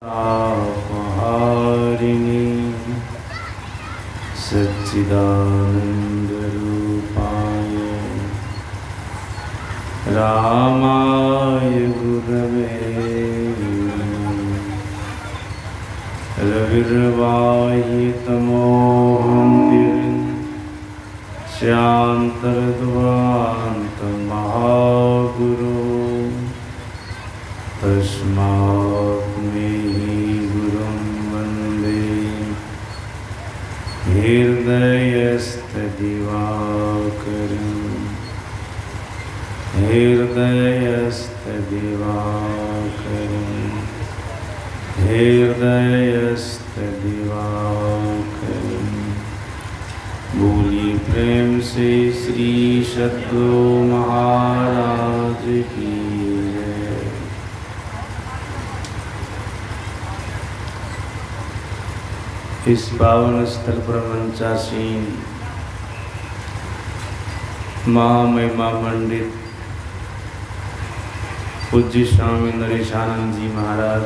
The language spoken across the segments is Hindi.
तापहारिणी सच्चिदानन्दरूपाय रामाय गुरवे रविर्वाहि तमोऽहन्तिर्स्यान्तर्ध्वान्तमहागुरो तस्मात् मे गुरुं वन्दे हृदयस्थदिवाकरम् हृदयस्थदिवाकरम्। बोलिए प्रेम से श्री सद्गुरु महाराज की जय। इस पावन स्थल पर मंचासीन महामहिमा मंडित पूज्य स्वामी नरेशानंद जी महाराज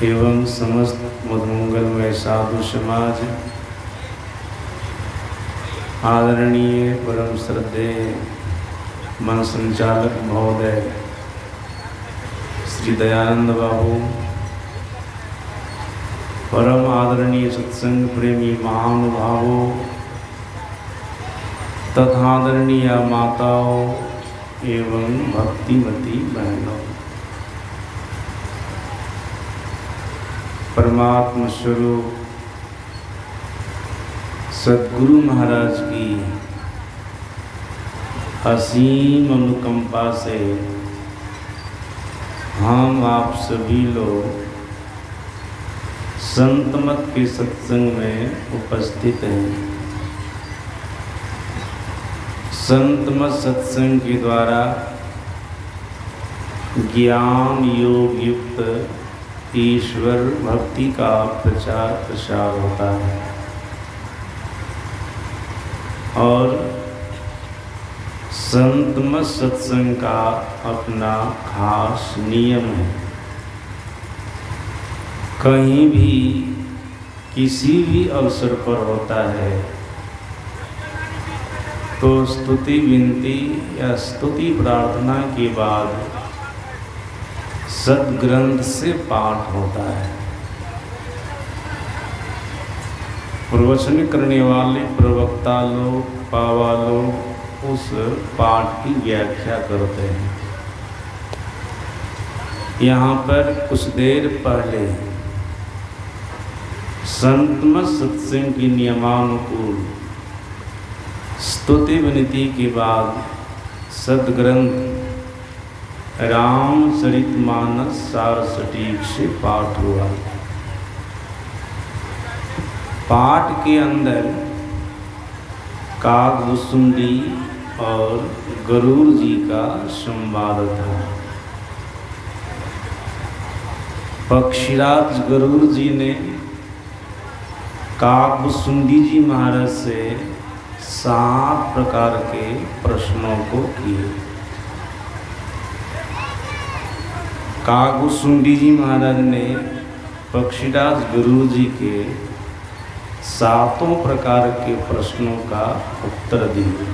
एवं समस्त मधुमंगलमय साधु समाज, आदरणीय परम श्रद्धेय मन संचालक महोदय श्री दयानंद बाबू, परम आदरणीय सत्संग प्रेमी महानुभावों तथा आदरणीय माताओं एवं भक्तिमती बहनों, परमात्मा स्वरूप सद्गुरु महाराज की असीम अनुकंपा से हम आप सभी लोग संत मत के सत्संग में उपस्थित हैं। संत मत सत्संग के द्वारा ज्ञान योग युक्त ईश्वर भक्ति का प्रचार प्रसार होता है और संत मत सत्संग का अपना खास नियम है। कहीं भी किसी भी अवसर पर होता है तो स्तुति विनती या स्तुति प्रार्थना के बाद सद्ग्रंथ से पाठ होता है। प्रवचन करने वाले प्रवक्ता लोग पावा लोग उस पाठ की व्याख्या करते हैं। यहाँ पर कुछ देर पहले संत मत सत्संग की नियमानुकूल स्तुति विनती के बाद सद्ग्रंथ रामचरितमानस सार सटीक से पाठ हुआ। पाठ के अंदर काकभुसुंडी और गरुड़ जी का संवाद था। पक्षीराज गरुड़ जी ने काकभुसुंडी जी महाराज से 7 प्रकार के प्रश्नों को किए। काकभुसुंडी जी महाराज ने पक्षीराज गरुड़ जी के 7 प्रकार के प्रश्नों का उत्तर दिए।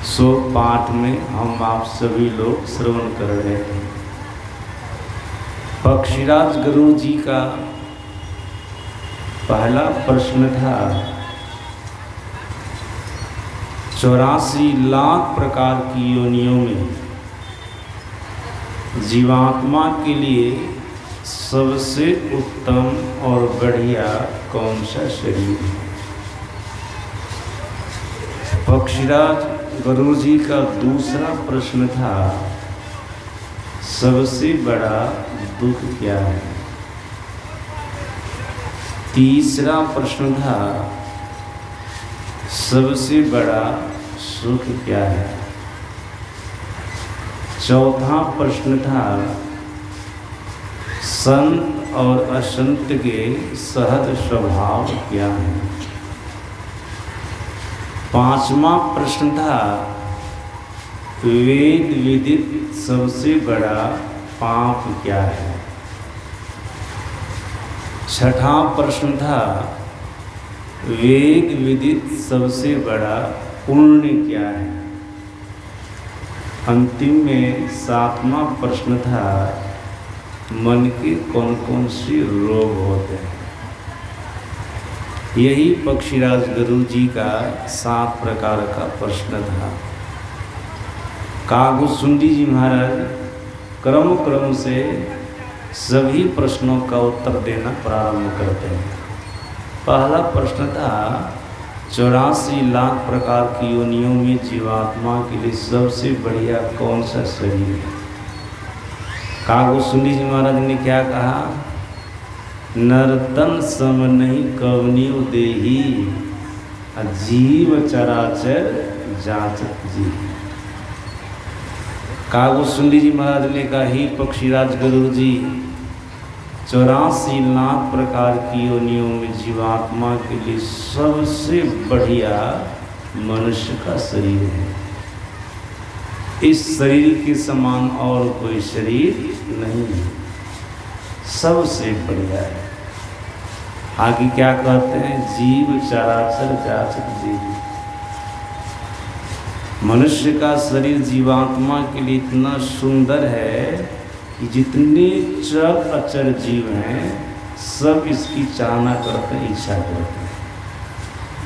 सो पाठ में हम आप सभी लोग श्रवण कर रहे हैं। पक्षीराज गरुड़ जी का पहला प्रश्न था 84 लाख प्रकार की योनियों में जीवात्मा के लिए सबसे उत्तम और बढ़िया कौन सा शरीर है। पक्षीराज गरुड़ जी का दूसरा प्रश्न था सबसे बड़ा दुख क्या है। तीसरा प्रश्न था सबसे बड़ा सुख क्या है। चौथा प्रश्न था संत और असंत के सहज स्वभाव क्या है। 5वां प्रश्न था वेद विदित सबसे बड़ा पाप क्या है। छठा प्रश्न था वेद विदित सबसे बड़ा पुण्य क्या है। अंतिम में सातवां प्रश्न था मन के कौन कौन से रोग होते हैं। यही पक्षीराज गुरु जी का 7 प्रकार का प्रश्न था। कागुसुंडी जी महाराज क्रम से सभी प्रश्नों का उत्तर देना प्रारंभ करते हैं। पहला प्रश्न था 84 लाख प्रकार की योनियों में जीवात्मा के लिए सबसे बढ़िया कौन सा शरीर है। कागुसुंडी जी महाराज ने क्या कहा, नरतन सम नहीं कवनियो देही जीव चराचर जाचक जी। कागुसुंडी जी महाराज ने कहा ही पक्षीराज गुरु जी 84 लाख प्रकार की योनियों में जीवात्मा के लिए सबसे बढ़िया मनुष्य का शरीर है। इस शरीर के समान और कोई शरीर नहीं है, सबसे बढ़िया है। आगे क्या कहते हैं, जीव चराचर जाचक जीव। मनुष्य का शरीर जीवात्मा के लिए इतना सुंदर है कि जितने चर अचर जीव हैं सब इसकी चाहना करते हैं, इच्छा करते हैं।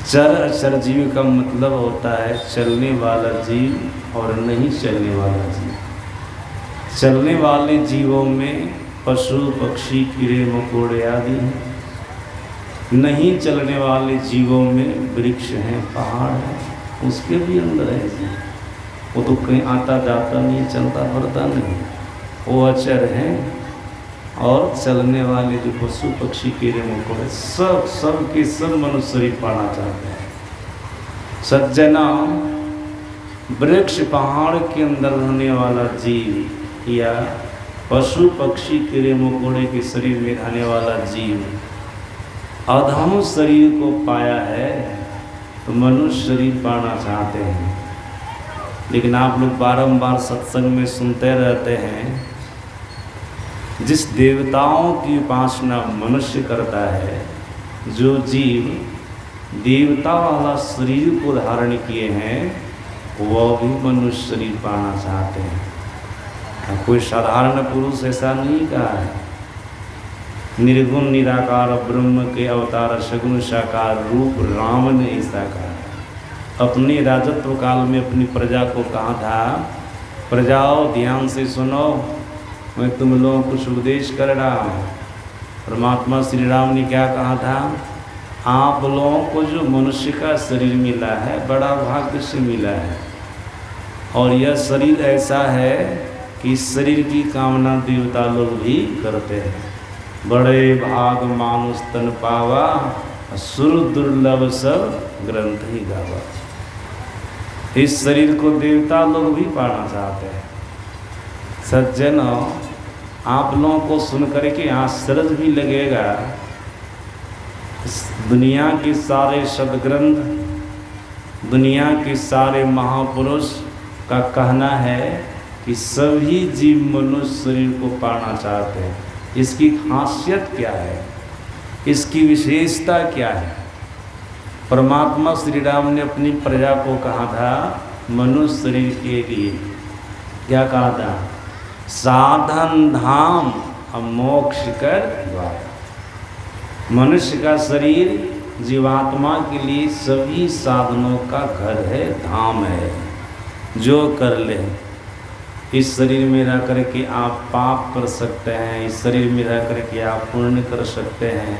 चर अचर जीव का मतलब होता है चलने वाला जीव और नहीं चलने वाला जीव। चलने वाले जीवों में पशु पक्षी कीड़े मकोड़े आदि हैं। नहीं चलने वाले जीवों में वृक्ष हैं, पहाड़ हैं, उसके भी अंदर है जीव। वो तो कहीं आता जाता नहीं, चलता फिरता नहीं, वो अचर हैं। और चलने वाले जो पशु पक्षी कीड़े मकोड़े सब के सब मनुष्य शरीर पाना चाहते हैं। सज्जना वृक्ष पहाड़ के अंदर रहने वाला जीव या पशु पक्षी कीड़े मकोड़े के शरीर में रहने वाला जीव अधम शरीर को पाया है तो मनुष्य शरीर पाना चाहते हैं। लेकिन आप लोग बारंबार सत्संग में सुनते रहते हैं, जिस देवताओं की उपासना मनुष्य करता है, जो जीव देवता वाला शरीर को धारण किए हैं वह भी मनुष्य शरीर पाना चाहते हैं। कोई साधारण पुरुष ऐसा नहीं कहा है। निर्गुण निराकार ब्रह्म के अवतार सगुण साकार रूप राम ने ऐसा कहा। अपने राजत्व काल में अपनी प्रजा को कहा था, प्रजाओं ध्यान से सुनो, मैं तुम लोगों को कुछ उपदेश कर रहा हूँ। परमात्मा श्री राम ने क्या कहा था, आप लोगों को जो मनुष्य का शरीर मिला है बड़ा भाग्य से मिला है, और यह शरीर ऐसा है कि इस शरीर की कामना देवता लोग भी करते हैं। बड़े भाग मानुष तन पावा, सुर दुर्लभ सब ग्रंथ ही गावा। इस शरीर को देवता लोग भी पाना चाहते हैं। सज्जन, आप लोगों को सुन करके आश्चर्य भी लगेगा। दुनिया के सारे सदग्रंथ, दुनिया के सारे महापुरुष का कहना है कि सभी जीव मनुष्य शरीर को पाना चाहते हैं। इसकी खासियत क्या है, इसकी विशेषता क्या है। परमात्मा श्री राम ने अपनी प्रजा को कहा था मनुष्य शरीर के लिए, क्या कहा था, साधन धाम मोक्ष कर द्वार। मनुष्य का शरीर जीवात्मा के लिए सभी साधनों का घर है, धाम है। जो कर ले, इस शरीर में रह करके आप पाप कर सकते हैं, इस शरीर में रह करके आप पुण्य कर सकते हैं,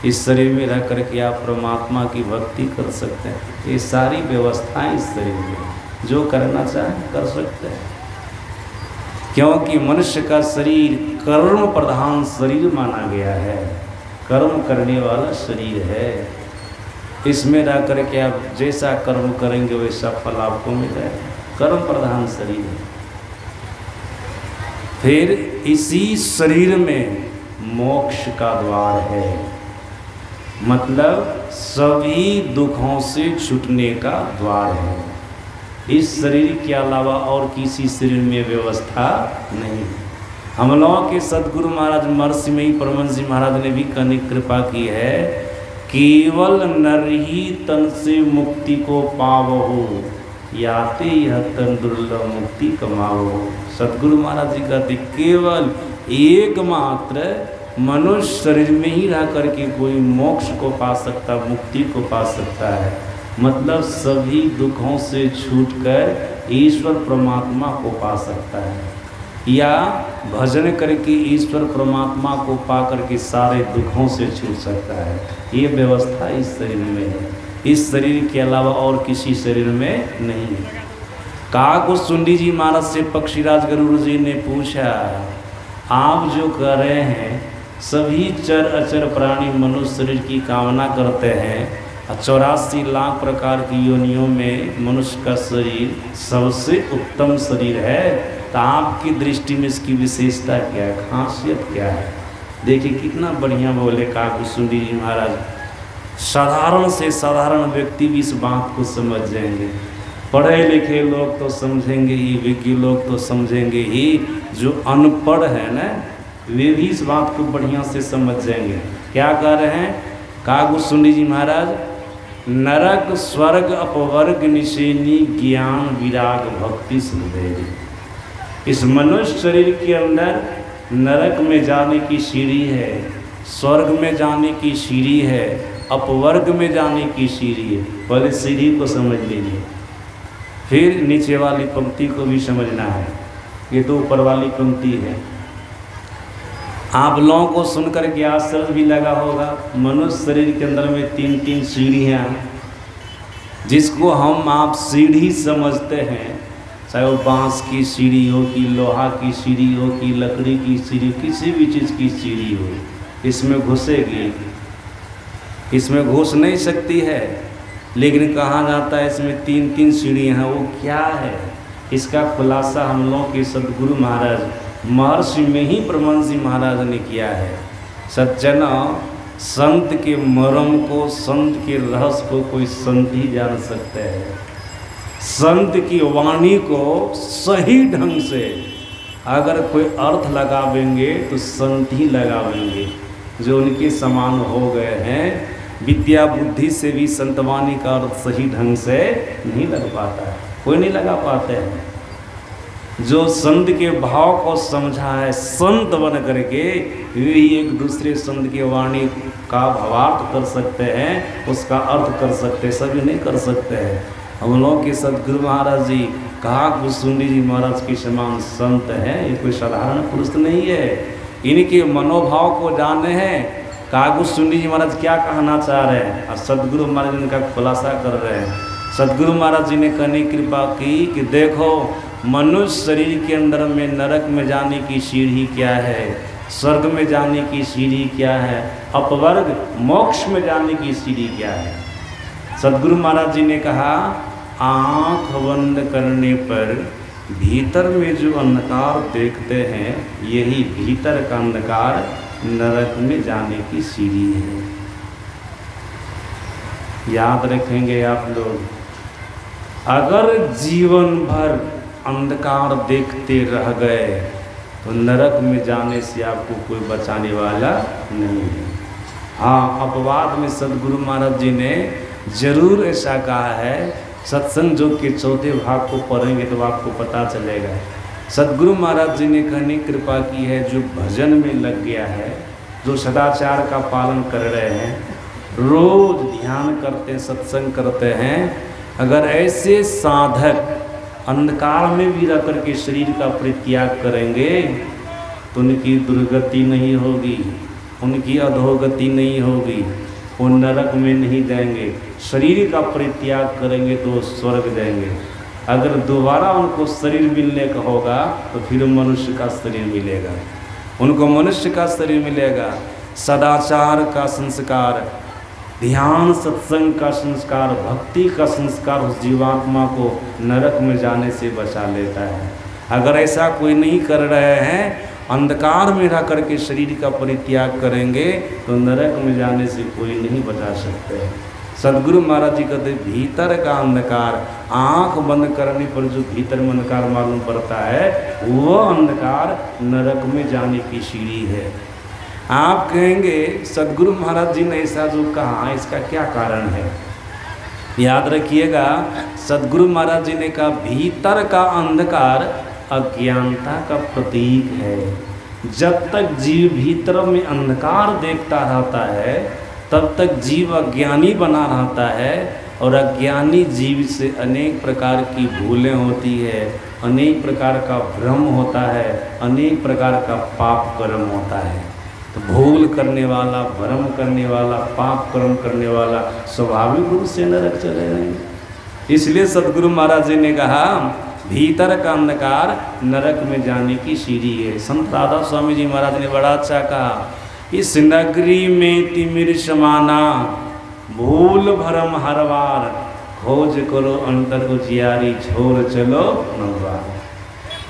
इस शरीर में रह करके आप परमात्मा की भक्ति कर सकते हैं। ये सारी व्यवस्थाएं इस शरीर में, जो करना चाहे कर सकते हैं। क्योंकि मनुष्य का शरीर कर्म प्रधान शरीर माना गया है, कर्म करने वाला शरीर है। इसमें रह करके आप जैसा कर्म करेंगे वैसा फल आपको मिलेगा। कर्म प्रधान शरीर है। फिर इसी शरीर में मोक्ष का द्वार है, मतलब सभी दुखों से छूटने का द्वार है। इस शरीर के अलावा और किसी शरीर में व्यवस्था नहीं। हम लोगों के सदगुरु महाराज महर्षि में ही परमहंस जी महाराज ने भी कहने की कृपा की है, केवल नर ही तन से मुक्ति को पावहु, याते यह तन दुर्लभ मुक्ति कमावो। सदगुरु महाराज जी कहते केवल एकमात्र मनुष्य शरीर में ही रह करके कोई मोक्ष को पा सकता, मुक्ति को पा सकता है। मतलब सभी दुखों से छूटकर ईश्वर परमात्मा को पा सकता है, या भजन करके ईश्वर परमात्मा को पा करके सारे दुखों से छूट सकता है। ये व्यवस्था इस शरीर में है, इस शरीर के अलावा और किसी शरीर में नहीं है। काकभुसुंडी जी महाराज से पक्षीराज गरुड़ जी ने पूछा, आप जो कह रहे हैं सभी चर अचर प्राणी मनुष्य शरीर की कामना करते हैं, 84 लाख प्रकार की योनियों में मनुष्य का शरीर सबसे उत्तम शरीर है, तो आपकी दृष्टि में इसकी विशेषता क्या है, खासियत क्या है? देखिए कितना बढ़िया बोले काकभुसुंडी जी महाराज। साधारण से साधारण व्यक्ति भी इस बात को समझ जाएंगे, पढ़े लिखे लोग तो समझेंगे ही, विज्ञ लोग तो समझेंगे ही, जो अनपढ़ है ना वे भी इस बात को बढ़िया से समझ जाएंगे। क्या कह रहे हैं काकभुसुंडी जी महाराज? नरक स्वर्ग अपवर्ग निशेनी ज्ञान विराग भक्ति सुदेवी। इस मनुष्य शरीर के अंदर नरक में जाने की सीढ़ी है, स्वर्ग में जाने की सीढ़ी है, अपवर्ग में जाने की सीढ़ी है। पहले सीढ़ी को समझ लीजिए, फिर नीचे वाली पंक्ति को भी समझना है। ये तो ऊपर वाली पंक्ति है। आप लोगों को सुनकर के आश्चर्य भी लगा होगा, मनुष्य शरीर के अंदर में 3-3 सीढ़ियाँ, जिसको हम आप सीढ़ी समझते हैं, चाहे वो बांस की सीढ़ी हो कि लोहा की सीढ़ी हो कि लकड़ी की सीढ़ी, किसी भी चीज़ की सीढ़ी हो, इसमें घुसेगी, इसमें घुस नहीं सकती है। लेकिन कहा जाता है इसमें 3-3 सीढ़ियाँ हैं, वो क्या है? इसका खुलासा हम लोग के सदगुरु महाराज महर्षि में ही परमहंस जी महाराज ने किया है। सज्जन, संत के मर्म को, संत के रहस्य को कोई संत ही जान सकते हैं। संत की वाणी को सही ढंग से अगर कोई अर्थ लगावेंगे तो संत ही लगावेंगे, जो उनके समान हो गए हैं। विद्या बुद्धि से भी संतवाणी का अर्थ सही ढंग से नहीं लग पाता है, कोई नहीं लगा पाते हैं। जो संत के भाव को समझा है संत बन करके, वे ही एक दूसरे संत की वाणी का भावार्थ कर सकते हैं, उसका अर्थ कर सकते हैं, सभी नहीं कर सकते हैं। हम लोग के सदगुरु महाराज जी काकभुसुंडी जी महाराज के समान संत हैं, ये कोई साधारण पुरुष नहीं है। इनके मनोभाव को जाने हैं काकभुसुंडी जी महाराज क्या कहना चाह रहे हैं, और सदगुरु महाराज इनका खुलासा कर रहे हैं। सदगुरु महाराज जी ने कहने की कृपा की कि देखो, मनुष्य शरीर के अंदर में नरक में जाने की सीढ़ी क्या है, स्वर्ग में जाने की सीढ़ी क्या है, अपवर्ग मोक्ष में जाने की सीढ़ी क्या है। सदगुरु महाराज जी ने कहा, आँख बंद करने पर भीतर में जो अंधकार देखते हैं, यही भीतर का अंधकार नरक में जाने की सीढ़ी है। याद रखेंगे आप लोग, अगर जीवन भर अंधकार देखते रह गए तो नरक में जाने से आपको कोई बचाने वाला नहीं है। हाँ, अपवाद में सदगुरु महाराज जी ने जरूर ऐसा कहा है। सत्संग योग के 4थे भाग को पढ़ेंगे तो आपको पता चलेगा। सदगुरु महाराज जी ने कहने की कृपा की है, जो भजन में लग गया है, जो सदाचार का पालन कर रहे हैं, रोज ध्यान करते हैं, सत्संग करते हैं, अगर ऐसे साधक अंधकार में भी रह करके शरीर का परित्याग करेंगे तो उनकी दुर्गति नहीं होगी, उनकी अधोगति नहीं होगी, वो नरक में नहीं जाएंगे। शरीर का परित्याग करेंगे तो स्वर्ग जाएंगे। अगर दोबारा उनको शरीर मिलने का होगा तो फिर मनुष्य का शरीर मिलेगा, उनको मनुष्य का शरीर मिलेगा। सदाचार का संस्कार, ध्यान सत्संग का संस्कार, भक्ति का संस्कार उस जीवात्मा को नरक में जाने से बचा लेता है। अगर ऐसा कोई नहीं कर रहे हैं, अंधकार में रह करके शरीर का परित्याग करेंगे तो नरक में जाने से कोई नहीं बचा सकते। सदगुरु महाराज जी कहते भीतर का अंधकार, आंख बंद करने पर जो भीतर में अंधकार मालूम पड़ता है वो अंधकार नरक में जाने की सीढ़ी है। आप कहेंगे सदगुरु महाराज जी ने ऐसा जो कहा इसका क्या कारण है? याद रखिएगा, सदगुरु महाराज जी ने कहा भीतर का अंधकार अज्ञानता का प्रतीक है। जब तक जीव भीतर में अंधकार देखता रहता है तब तक जीव अज्ञानी बना रहता है, और अज्ञानी जीव से अनेक प्रकार की भूलें होती है, अनेक प्रकार का भ्रम होता है, अनेक प्रकार का पाप कर्म होता है। तो भूल करने वाला, भ्रम करने वाला, पाप कर्म करने वाला स्वाभाविक रूप से नरक चले जाएंगे। इसलिए सदगुरु महाराज जी ने कहा भीतर का अंधकार नरक में जाने की सीढ़ी है। संत राधा स्वामी जी महाराज ने बड़ा अच्छा कहा, इस नगरी में तिमिर समाना, भूल भरम हर बार, खोज करो अंतर उजियारी, छोड़ चलो नौबार।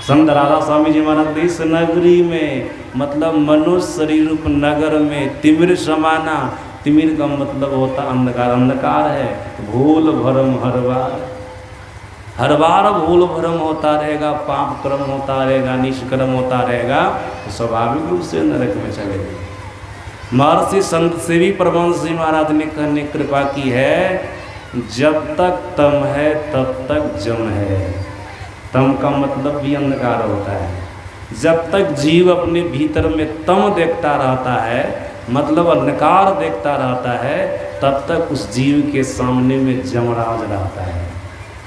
संत राधा स्वामी जी महाराज इस नगरी में मतलब मनुष्य शरीर रूप नगर में तिमिर समाना, तिमिर का मतलब होता अंधकार, अंधकार है, भूल भरम हर बार भूल भरम होता रहेगा, पाप कर्म होता रहेगा, निष्कर्म होता रहेगा, तो स्वाभाविक रूप से नरक में चलेगा। महर्षि संत सेवी परमहंस जी महाराज ने कहने कृपा की है, जब तक तम है तब तक जम है। तम का मतलब भी अंधकार होता है। जब तक जीव अपने भीतर में तम देखता रहता है, मतलब अंधकार देखता रहता है, तब तक उस जीव के सामने में जमराज रहता है,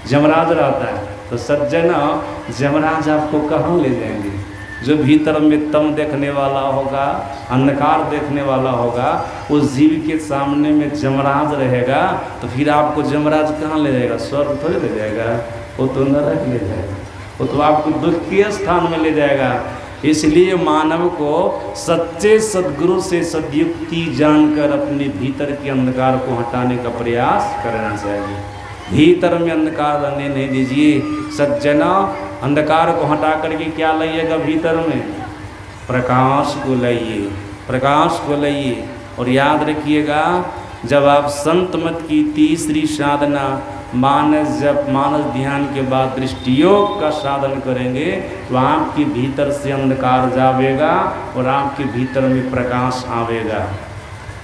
जमराज रहता है। तो सज्जन, जमराज आपको कहाँ ले जाएंगे? जो भीतर में तम देखने वाला होगा, अंधकार देखने वाला होगा, उस जीव के सामने में जमराज रहेगा, तो फिर आपको जमराज कहाँ ले जाएगा? स्वर्ग थोड़ी ले जाएगा, वो तो नरक ले जाएगा, वो तो आपको दुख के स्थान में ले जाएगा। इसलिए मानव को सच्चे सद्गुरु से सद्युक्ति जानकर अपने भीतर के अंधकार को हटाने का प्रयास करना चाहिए। भीतर में अंधकार रहने नहीं दीजिए। सज्जना, अंधकार को हटा करके क्या लाइएगा? भीतर में प्रकाश को लाइए, प्रकाश को लाइए। और याद रखिएगा, जब आप संत मत की तीसरी साधना मानस जप, मानस ध्यान के बाद दृष्टि योग का साधन करेंगे, तो आपके भीतर से अंधकार जावेगा और आपके भीतर में प्रकाश आवेगा।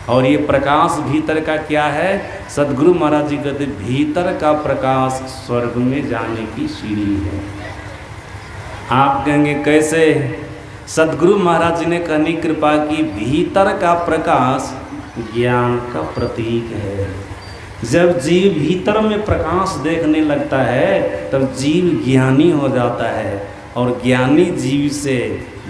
और ये प्रकाश भीतर का क्या है? सदगुरु महाराज जी कहते भीतर का प्रकाश स्वर्ग में जाने की सीढ़ी है। आप कहेंगे कैसे? सदगुरु महाराज जी ने कहनी कृपा की, भीतर का प्रकाश ज्ञान का प्रतीक है। जब जीव भीतर में प्रकाश देखने लगता है तब जीव ज्ञानी हो जाता है, और ज्ञानी जीव से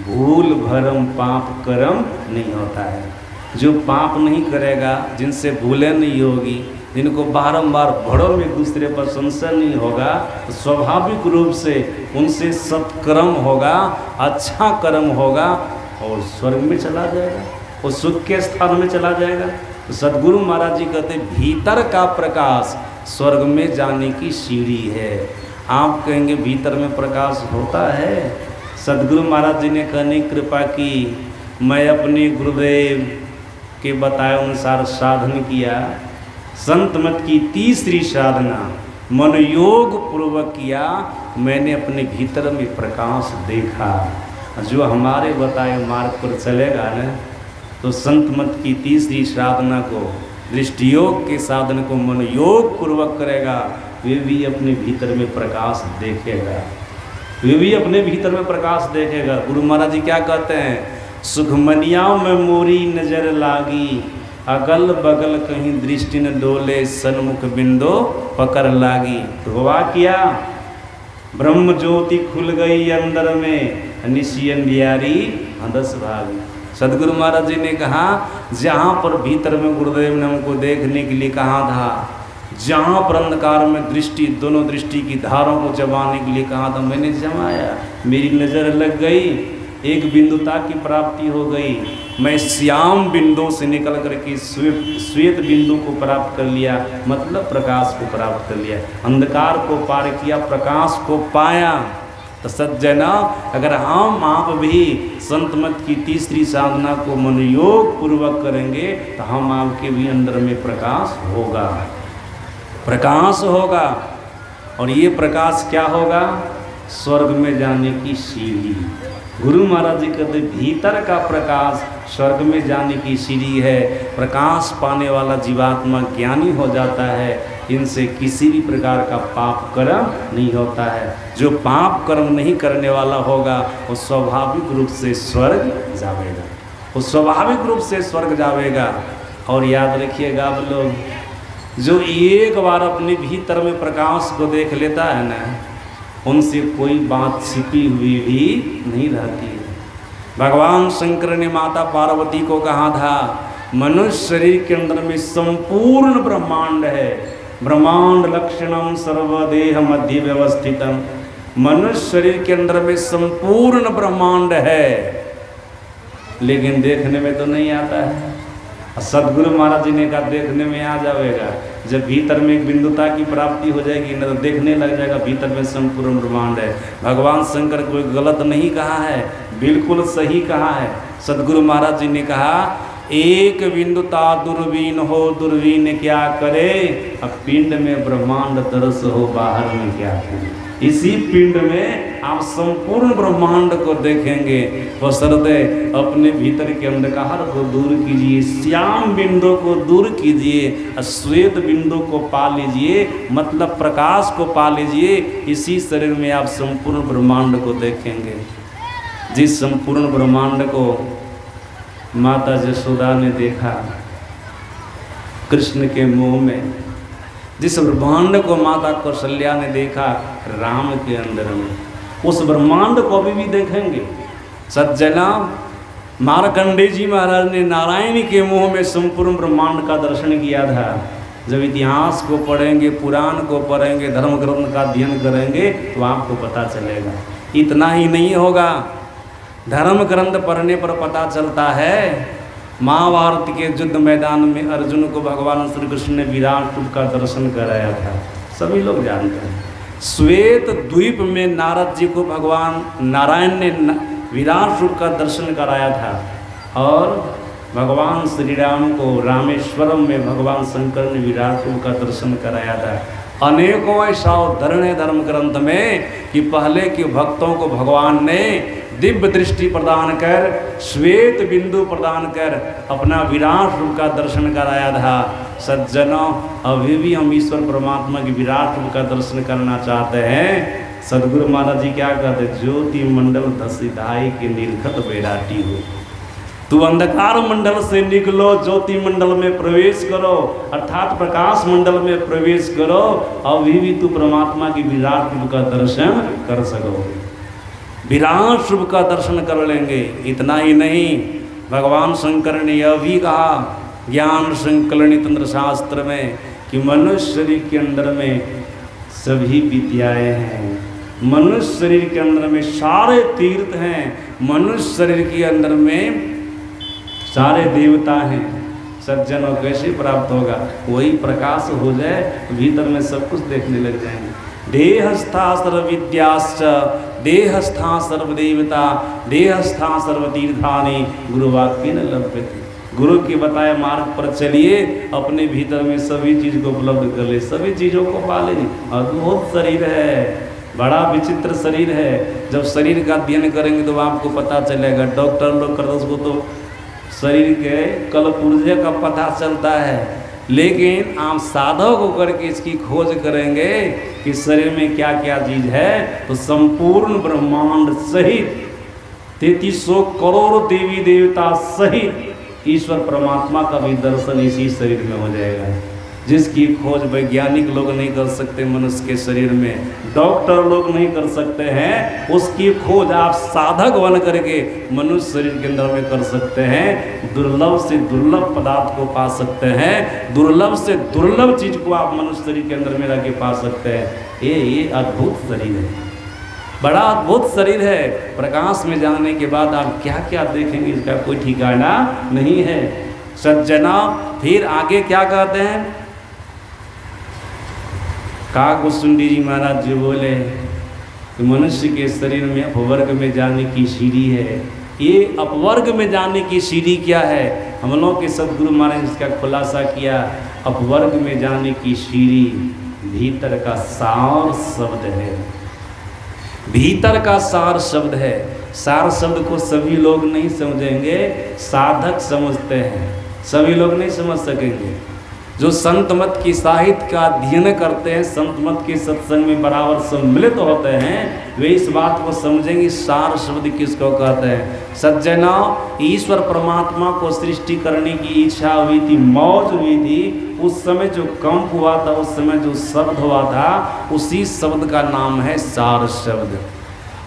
भूल भरम पाप कर्म नहीं होता है। जो पाप नहीं करेगा, जिनसे भूलें नहीं होगी, जिनको बारंबार भड़ों में दूसरे पर संशय नहीं होगा, तो स्वाभाविक रूप से उनसे सत्कर्म होगा, अच्छा कर्म होगा और स्वर्ग में चला जाएगा, वो सुख के स्थान में चला जाएगा। तो सदगुरु महाराज जी कहते भीतर का प्रकाश स्वर्ग में जाने की सीढ़ी है। आप कहेंगे भीतर में प्रकाश होता है? सदगुरु महाराज जी ने कहने कृपा की, मैं अपने गुरुदेव के बताए अनुसार साधन किया। संत मत की तीसरी साधना मन योग पूर्वक किया, मैंने अपने भीतर में प्रकाश देखा। जो हमारे बताए मार्ग पर चलेगा न, तो संत मत की तीसरी साधना को, दृष्टि योग के साधन को मन योग पूर्वक करेगा, वे भी अपने भीतर में प्रकाश देखेगा, वे भी अपने भीतर में प्रकाश देखेगा। गुरु महाराज जी क्या कहते हैं? सुखमनियाओं में मोरी नजर लागी, अगल बगल कहीं दृष्टि न डोले, सन्मुख बिंदो पकड़ लागी। तो हुआ क्या? ब्रह्म ज्योति खुल गई अंदर में, निशी अंधियारी हदस भागी। सदगुरु महाराज जी ने कहा, जहाँ पर भीतर में गुरुदेव ने हमको देखने के लिए कहा था, जहाँ पर अंधकार में दृष्टि, दोनों दृष्टि की धारों को जमाने के लिए कहा था, मैंने जमाया, मेरी नज़र लग गई, एक बिंदुता की प्राप्ति हो गई। मैं श्याम बिंदु से निकल करके श्वेत बिंदु को प्राप्त कर लिया, मतलब प्रकाश को प्राप्त कर लिया। अंधकार को पार किया, प्रकाश को पाया। तो सज्जना, अगर हम आप भी संत मत की तीसरी साधना को मनोयोग पूर्वक करेंगे, तो हम आपके भी अंदर में प्रकाश होगा। प्रकाश होगा, और ये प्रकाश क्या होगा? स्वर्ग में जाने की सीढ़ी। गुरु महाराज जी कहते भीतर का प्रकाश स्वर्ग में जाने की सीढ़ी है। प्रकाश पाने वाला जीवात्मा ज्ञानी हो जाता है, इनसे किसी भी प्रकार का पाप कर्म नहीं होता है। जो पाप कर्म नहीं करने वाला होगा वो स्वाभाविक रूप से स्वर्ग जावेगा, वो स्वाभाविक रूप से स्वर्ग जावेगा। और याद रखिएगा आप लोग, जो एक बार अपने भीतर में प्रकाश को देख लेता है ना, उनसे कोई बात छिपी हुई भी नहीं रहती है। भगवान शंकर ने माता पार्वती को कहा था, मनुष्य शरीर के अंदर में संपूर्ण ब्रह्मांड है, ब्रह्मांड लक्षणम सर्वदेह मध्य व्यवस्थितम। मनुष्य शरीर के अंदर में संपूर्ण ब्रह्मांड है, लेकिन देखने में तो नहीं आता है। सदगुरु महाराज जी ने कहा देखने में आ जाएगा, जब भीतर में एक बिंदुता की प्राप्ति हो जाएगी न, तो देखने लग जाएगा भीतर में संपूर्ण ब्रह्मांड है। भगवान शंकर कोई गलत नहीं कहा है, बिल्कुल सही कहा है। सदगुरु महाराज जी ने कहा एक बिंदुता दूरबीन हो, दूरबीन क्या करे, अब पिंड में ब्रह्मांड दर्श हो, बाहर में क्या करे। इसी पिंड में आप संपूर्ण ब्रह्मांड को देखेंगे। बशर्ते अपने भीतर के अंधकार को दूर कीजिए, श्याम बिंदु को दूर कीजिए, श्वेत बिंदु को पा लीजिए, मतलब प्रकाश को पा लीजिए। इसी शरीर में आप संपूर्ण ब्रह्मांड को देखेंगे। जिस संपूर्ण ब्रह्मांड को माता यशोदा ने देखा कृष्ण के मुंह में, जिस ब्रह्मांड को माता कौशल्या ने देखा राम के अंदर में, उस ब्रह्मांड को अभी भी देखेंगे। सज्जना, मार्कंडेय जी महाराज ने नारायण के मुंह में संपूर्ण ब्रह्मांड का दर्शन किया था। जब इतिहास को पढ़ेंगे, पुराण को पढ़ेंगे, धर्म ग्रंथ का अध्ययन करेंगे तो आपको पता चलेगा। इतना ही नहीं होगा, धर्म ग्रंथ पढ़ने पर पता चलता है महाभारत के युद्ध मैदान में अर्जुन को भगवान श्री कृष्ण ने विराट रूप का दर्शन कराया था, सभी लोग जानते हैं। श्वेत द्वीप में नारद जी को भगवान नारायण ने विराट रूप का दर्शन कराया था, और भगवान श्री राम को रामेश्वरम में भगवान शंकर ने विराट रूप का दर्शन कराया था। अनेकों ऐसा उदाहरण है धर्म ग्रंथ में कि पहले के भक्तों को भगवान ने दिव्य दृष्टि प्रदान कर, श्वेत बिंदु प्रदान कर अपना विराट रूप का दर्शन कराया था। सज्जनों, अभी भी हम ईश्वर परमात्मा की विराट रूप का दर्शन करना चाहते हैं। सदगुरु महाराज जी क्या कहते, ज्योति मंडल दसिधाई के निर्घत बैराटी हो। तू अंधकार मंडल से निकलो, ज्योति मंडल में प्रवेश करो, अर्थात प्रकाश मंडल में प्रवेश करो, अभी भी तू परमात्मा की विराट रूप का दर्शन कर सकोगे, विराट रूप का दर्शन कर लेंगे। इतना ही नहीं, भगवान शंकर ने यह भी कहा ज्ञान संकलनी तंत्र शास्त्र में कि मनुष्य शरीर के अंदर में सभी विद्याएं हैं, मनुष्य शरीर के अंदर में सारे तीर्थ हैं, मनुष्य शरीर के अंदर में सारे देवता हैं। सज्जनों कैसे प्राप्त होगा? वही प्रकाश हो जाए तो भीतर में सब कुछ देखने लग जाएंगे। देहस्था सर्वविद्याश्च देहस्था सर्वदेवता देहस्था सर्वतीर्थानि गुरुवाक्येन लभ्यते। गुरु के बताए मार्ग पर चलिए, अपने भीतर में सभी चीज़ को उपलब्ध कर ले, सभी चीज़ों को पा ले। अद्भुत शरीर है, बड़ा विचित्र शरीर है। जब शरीर का अध्ययन करेंगे तो आपको पता चलेगा। डॉक्टर लोग करते उसको तो शरीर के कलपुर्जे का पता चलता है, लेकिन आप साधक होकर के इसकी खोज करेंगे कि शरीर में क्या क्या चीज़ है, तो संपूर्ण ब्रह्मांड सहित 3300 करोड़ देवी देवता सहित ईश्वर परमात्मा का भी दर्शन इसी शरीर में हो जाएगा, जिसकी खोज वैज्ञानिक लोग नहीं कर सकते, मनुष्य के शरीर में डॉक्टर लोग नहीं कर सकते हैं, उसकी खोज आप साधक बन करके मनुष्य शरीर के अंदर में कर सकते हैं। दुर्लभ से दुर्लभ पदार्थ को पा सकते हैं, दुर्लभ से दुर्लभ चीज को आप मनुष्य शरीर के अंदर में रह के पा सकते हैं। ये अद्भुत शरीर है, बड़ा अद्भुत शरीर है। प्रकाश में जाने के बाद आप क्या क्या देखेंगे इसका कोई ठिकाना नहीं है। सज्जना, फिर आगे क्या कहते हैं? काकभूषुंडी जी महाराज जी बोले कि मनुष्य के शरीर में अपवर्ग में जाने की सीढ़ी है। ये अपवर्ग में जाने की सीढ़ी क्या है? हम लोगों के सदगुरु महाराज ने इसका खुलासा किया। अपवर्ग में जाने की सीढ़ी भीतर का सार शब्द है, भीतर का सार शब्द है। सार शब्द को सभी लोग नहीं समझेंगे, साधक समझते हैं, सभी लोग नहीं समझ सकेंगे। जो संत मत की साहित्य का अध्ययन करते हैं, संत मत के सत्संग में बराबर सम्मिलित होते हैं, वे इस बात को समझेंगे सार शब्द किसको कहते हैं। सज्जनों, ईश्वर परमात्मा को सृष्टि करने की इच्छा हुई थी, मौज हुई थी, उस समय जो कंप हुआ था, उस समय जो शब्द हुआ था, उसी शब्द का नाम है सार शब्द।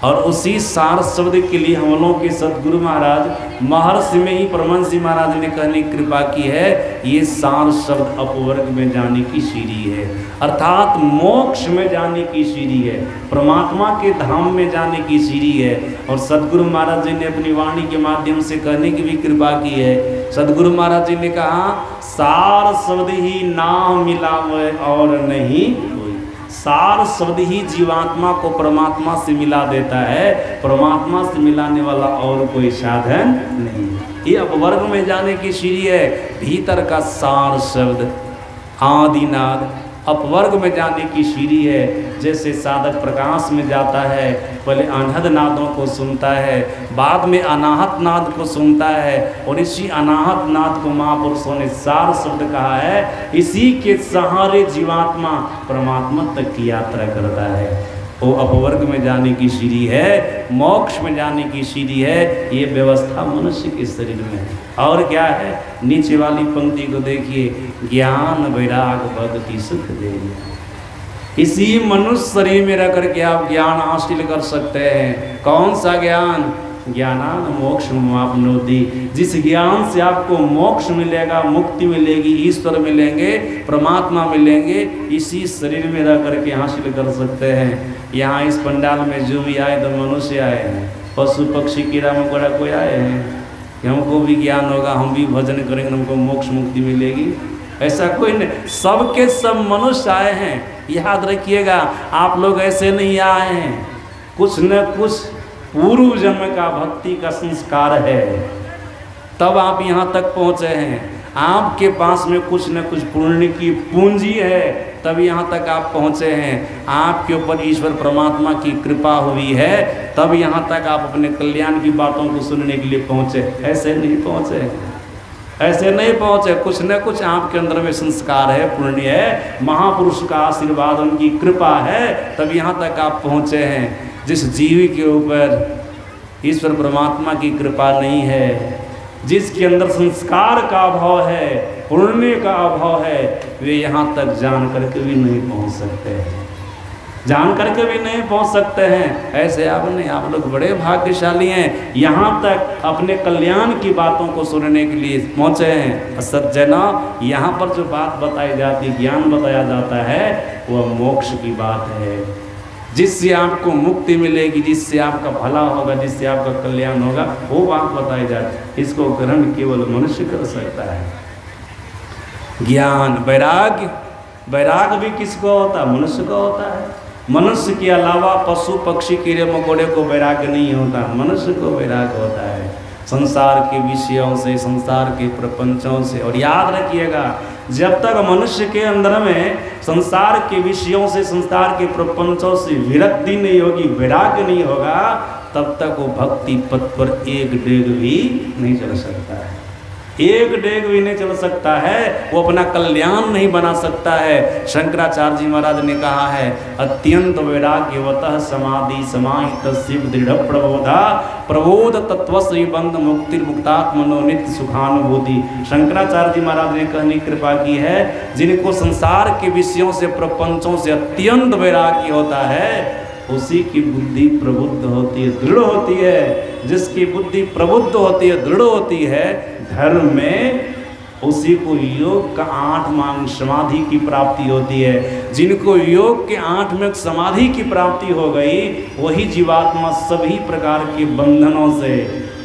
और उसी सार शब्द के लिए हम लोगों के सदगुरु महाराज महर्षि में ही परमहंस महाराज ने कहने की कृपा की है, ये सार शब्द अपवर्ग में जाने की सीढ़ी है, अर्थात मोक्ष में जाने की सीढ़ी है, परमात्मा के धाम में जाने की सीढ़ी है। और सदगुरु महाराज जी ने अपनी वाणी के माध्यम से कहने की भी कृपा की है। सदगुरु महाराज जी ने कहा, सार शब्द ही नाम मिलावे और नहीं, सार शब्द ही जीवात्मा को परमात्मा से मिला देता है, परमात्मा से मिलाने वाला और कोई साधन नहीं। ये अपवर्ग में जाने की सीढ़ी है, भीतर का सार शब्द आदिनाद अपवर्ग में जाने की सीढ़ी है। जैसे साधक प्रकाश में जाता है, पहले अनहद नादों को सुनता है, बाद में अनाहत नाद को सुनता है, और इसी अनाहत नाद को महापुरुषों ने सार शब्द कहा है। इसी के सहारे जीवात्मा परमात्मा तक की यात्रा करता है। वो अपवर्ग में जाने की सीढ़ी है, मोक्ष में जाने की सीढ़ी है। ये व्यवस्था मनुष्य के शरीर में है। और क्या है, नीचे वाली पंक्ति को देखिए, ज्ञान वैराग भक्ति सुख देगी। इसी मनुष्य शरीर में रह करके आप ज्ञान हासिल कर सकते हैं। कौन सा ज्ञान? ज्ञानान मोक्ष मापनोति। जिस ज्ञान से आपको मोक्ष मिलेगा, मुक्ति मिलेगी, ईश्वर मिलेंगे, परमात्मा मिलेंगे, इसी शरीर में रह करके हासिल कर सकते हैं। यहाँ इस पंडाल में जो भी आए तो मनुष्य आए हैं, पशु पक्षी कीड़ा मकोड़ा कोई आए हैं कि हमको भी ज्ञान होगा, हम भी भजन करेंगे, हमको मोक्ष मुक्ति मिलेगी, ऐसा कोई नहीं। सबके सब मनुष्य आए हैं। याद रखिएगा, आप लोग ऐसे नहीं आए हैं, कुछ न कुछ पूर्व जन्म का भक्ति का संस्कार है, तब आप यहाँ तक पहुँचे हैं। आपके पास में कुछ न कुछ पुण्य की पूंजी है, तब यहाँ तक आप पहुँचे हैं। आपके ऊपर ईश्वर परमात्मा की कृपा हुई है, तब यहाँ तक आप अपने कल्याण की बातों को सुनने के लिए पहुँचे। ऐसे नहीं पहुँचे, ऐसे नहीं पहुँचे। कुछ न कुछ आपके अंदर में संस्कार है, पुण्य है, महापुरुष का आशीर्वाद, उनकी कृपा है, तब यहाँ तक आप पहुँचे हैं। जिस जीव के ऊपर ईश्वर परमात्मा की कृपा नहीं है, जिसके अंदर संस्कार का अभाव है, पुण्य का अभाव है, वे यहाँ तक जान करके भी नहीं पहुँच सकते हैं, जान करके भी नहीं पहुँच सकते हैं। ऐसे आप नहीं, आप लोग बड़े भाग्यशाली हैं, यहाँ तक अपने कल्याण की बातों को सुनने के लिए पहुँचे हैं। सज्जना, यहाँ पर जो बात बताई जाती, ज्ञान बताया जाता है, वह मोक्ष की बात है, जिससे आपको मुक्ति मिलेगी, जिससे आपका भला होगा, जिससे आपका कल्याण होगा, वो बात बताई जाती है। इसको ग्रहण केवल मनुष्य कर सकता है। ज्ञान वैराग्य, वैराग भी किसको होता है? मनुष्य को होता है। मनुष्य के अलावा पशु पक्षी कीड़े मकोड़े को वैराग्य नहीं होता, मनुष्य को वैराग्य होता है संसार के विषयों से, संसार के प्रपंचों से। और याद रखिएगा, जब तक मनुष्य के अंदर में संसार के विषयों से, संसार के प्रपंचों से विरक्ति नहीं होगी, वैराग्य नहीं होगा, तब तक वो भक्ति पथ पर एक डेग भी नहीं चल सकता है, एक डेग भी नहीं चल सकता है, वो अपना कल्याण नहीं बना सकता है। शंकराचार्य जी महाराज ने कहा है, अत्यंत वैराग्यवतः समाधि समाहित शिव दृढ़ प्रबोधा प्रबोध तत्वस्वी बंध मुक्ति मुक्तात्मनो नित्य सुखानुभूति। शंकराचार्य जी महाराज ने कहने की कृपा की है, जिनको संसार के विषयों से, प्रपंचों से अत्यंत वैराग्य होता है, उसी की बुद्धि प्रबुद्ध होती है, दृढ़ होती है। जिसकी बुद्धि प्रबुद्ध होती है, दृढ़ होती है धर्म में, उसी को योग का 8 समाधि की प्राप्ति होती है। जिनको योग के 8 समाधि की प्राप्ति हो गई, वही जीवात्मा सभी प्रकार के बंधनों से,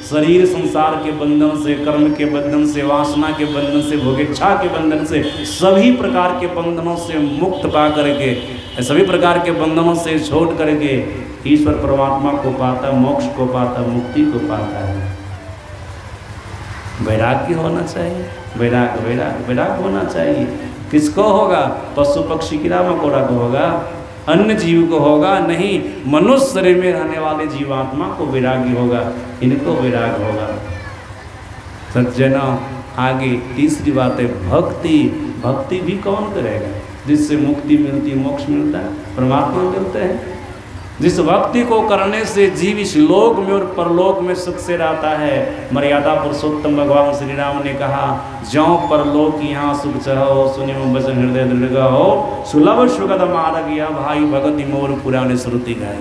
शरीर संसार के बंधन से, कर्म के बंधन से, वासना के बंधन से, भोगेच्छा के बंधन से, सभी प्रकार के बंधनों से मुक्त पा करके, सभी प्रकार के बंधनों से छोड़ करके ईश्वर परमात्मा को पाता, मोक्ष को पाता, मुक्ति को पाता है। वैराग्य होना चाहिए, वैराग्य वैराग्य वैराग्य होना चाहिए। किसको होगा? पशु पक्षी कीड़ा मकोड़ा को होगा, अन्य जीव को होगा नहीं, मनुष्य शरीर में रहने वाले जीवात्मा को वैराग्य होगा, इनको वैराग्य होगा। सज्जनों, आगे तीसरी बात है भक्ति। भक्ति भी कौन करेगा? जिससे मुक्ति मिलती, मोक्ष मिलता है, परमात्मा मिलते हैं। जिस भक्ति को करने से जीव इस लोक में और परलोक में सुख से रहता है। मर्यादा पुरुषोत्तम भगवान श्री राम ने कहा, ज्यों परलोक यहाँ सुख चहो, सुनि बचन हृदय दृढ़ हो, सुलभ सुगद मार्ग या भाई भगति मोर पुराने श्रुति गाय।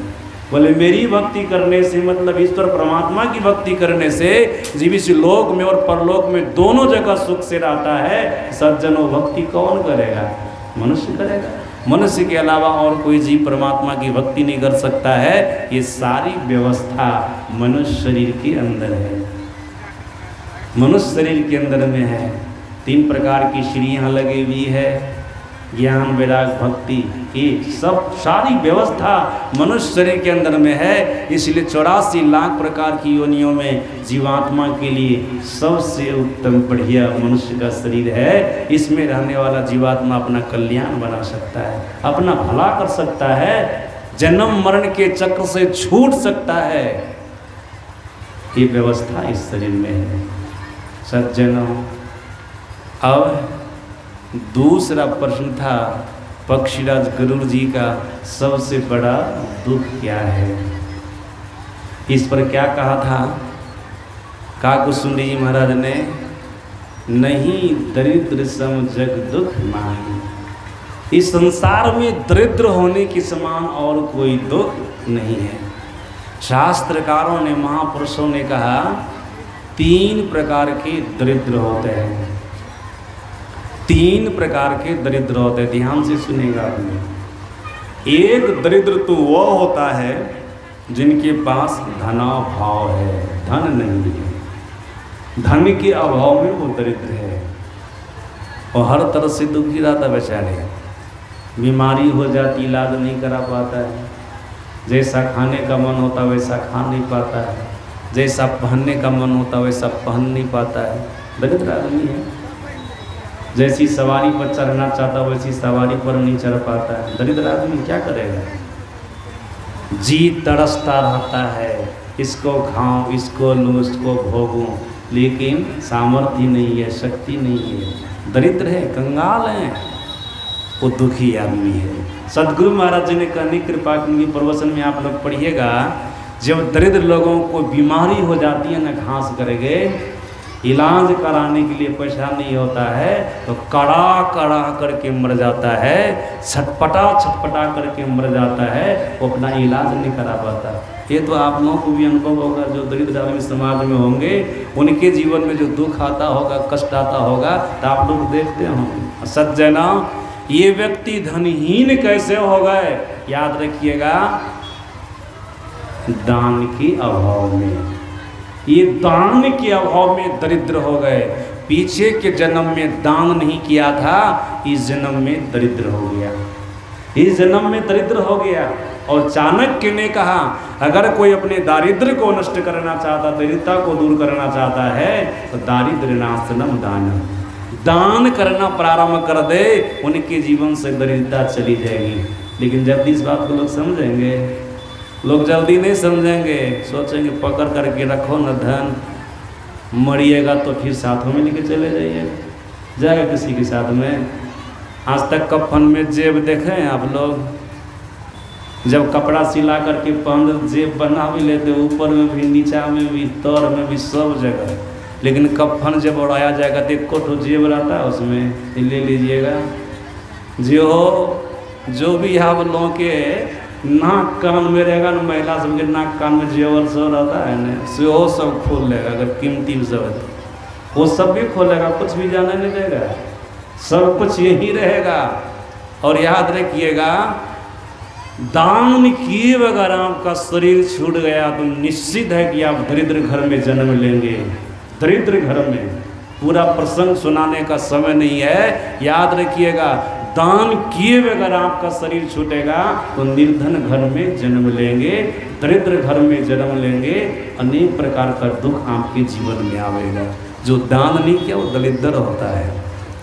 बोले मेरी भक्ति करने से मतलब ईश्वर परमात्मा की भक्ति करने से जीव इस लोक में और परलोक में दोनों जगह सुख से रहता है। सज्जनों, भक्ति कौन करेगा? मनुष्य करेगा। मनुष्य के अलावा और कोई जीव परमात्मा की भक्ति नहीं कर सकता है। ये सारी व्यवस्था मनुष्य शरीर के अंदर है, मनुष्य शरीर के अंदर में है। 3 प्रकार की श्री यहाँ लगी हुई है, ज्ञान वैराग भक्ति, ये सब सारी व्यवस्था मनुष्य शरीर के अंदर में है। इसलिए 84 लाख प्रकार की योनियों में जीवात्मा के लिए सबसे उत्तम बढ़िया मनुष्य का शरीर है। इसमें रहने वाला जीवात्मा अपना कल्याण बना सकता है, अपना भला कर सकता है, जन्म मरण के चक्र से छूट सकता है। ये व्यवस्था इस शरीर में है। सज्जनों, अब दूसरा प्रश्न था पक्षीराज गरुड़ जी का सबसे बड़ा दुख क्या है? इस पर क्या कहा था काकुसुंडी जी महाराज ने? नहीं दरिद्र सम जग दुख माही। इस संसार में दरिद्र होने के समान और कोई दुख नहीं है। शास्त्रकारों ने, महापुरुषों ने कहा 3 प्रकार के दरिद्र होते हैं। 3 प्रकार के दरिद्र होते हैं, ध्यान से सुनेगा आपने। एक दरिद्र तो वो होता है जिनके पास धनाभाव है, धन नहीं है, धन के अभाव में वो दरिद्र है और हर तरह से दुखी रहता बेचारे। बीमारी हो जाती, इलाज नहीं करा पाता है, जैसा खाने का मन होता वैसा खा नहीं पाता है, जैसा पहनने का मन होता वैसा पहन नहीं पाता है, दरिद्र आदमी है। जैसी सवारी पर चढ़ना चाहता वैसी सवारी पर नहीं चढ़ पाता है, दरिद्र आदमी क्या करेगा? जी तरसता रहता है, इसको खाऊं, इसको लूँ, इसको भोगूं, लेकिन सामर्थ्य नहीं है, शक्ति नहीं है, दरिद्र है, कंगाल है, वो दुखी आदमी है। सदगुरु महाराज जी ने कहने कृपा की प्रवचन में आप लोग पढ़िएगा, जब दरिद्र लोगों को बीमारी हो जाती है ना, घास करेंगे, इलाज कराने के लिए पैसा नहीं होता है तो कड़ा कड़ा करके मर जाता है, छटपटा छटपटा करके मर जाता है, वो अपना इलाज नहीं करा पाता। ये तो आप लोगों को भी अनुभव होगा, जो दरिद्र आदमी समाज में होंगे उनके जीवन में जो दुख आता होगा, कष्ट आता होगा, तो आप लोग देखते होंगे। सज्जना, ये व्यक्ति धनहीन कैसे हो गए? याद रखिएगा, दान के अभाव में, ये दान के अभाव में दरिद्र हो गए। पीछे के जन्म में दान नहीं किया था, इस जन्म में दरिद्र हो गया, इस जन्म में दरिद्र हो गया। और चाणक्य ने कहा, अगर कोई अपने दारिद्र्य को नष्ट करना चाहता, दरिद्रता को दूर करना चाहता है, तो दारिद्र्य नाशनम दानम, दान करना प्रारंभ कर दे, उनके जीवन से दरिद्रता चली जाएगी। लेकिन जब इस बात को लोग समझेंगे, लोग जल्दी नहीं समझेंगे, सोचेंगे पकड़ करके रखो न धन, मरिएगा तो फिर साथों में लेके चले जाइए, जाएगा किसी के साथ में। आज तक कफन में जेब देखे हैं आप लोग? जब कपड़ा सिला करके पहन जेब बना भी लेते, ऊपर में भी, नीचा में भी, तर में भी, सब जगह। लेकिन कफन जब उड़ाया जाएगा तो एक तो जेब रहता है उसमें, ले लीजिएगा। जो भी आप लोगों के नाक कान में रहेगा ना, महिला सबके नाक कान में जेवर सब रहता है ना, वो सब खोल लेगा। अगर कीमती सब है तो वो सब भी खोलेगा, कुछ भी जाने नहीं देगा, सब कुछ यही रहेगा। और याद रखिएगा, दान किए बगैर आपका शरीर छूट गया तो निश्चित है कि आप दरिद्र घर में जन्म लेंगे। दरिद्र घर में, पूरा प्रसंग सुनाने का समय नहीं है, याद रखिएगा। दान किए बगैर आपका शरीर छूटेगा तो निर्धन घर में जन्म लेंगे, दरिद्र घर में जन्म लेंगे, अनेक प्रकार का दुख आपके जीवन में आवेगा। जो दान नहीं किया वो दरिद्र होता है,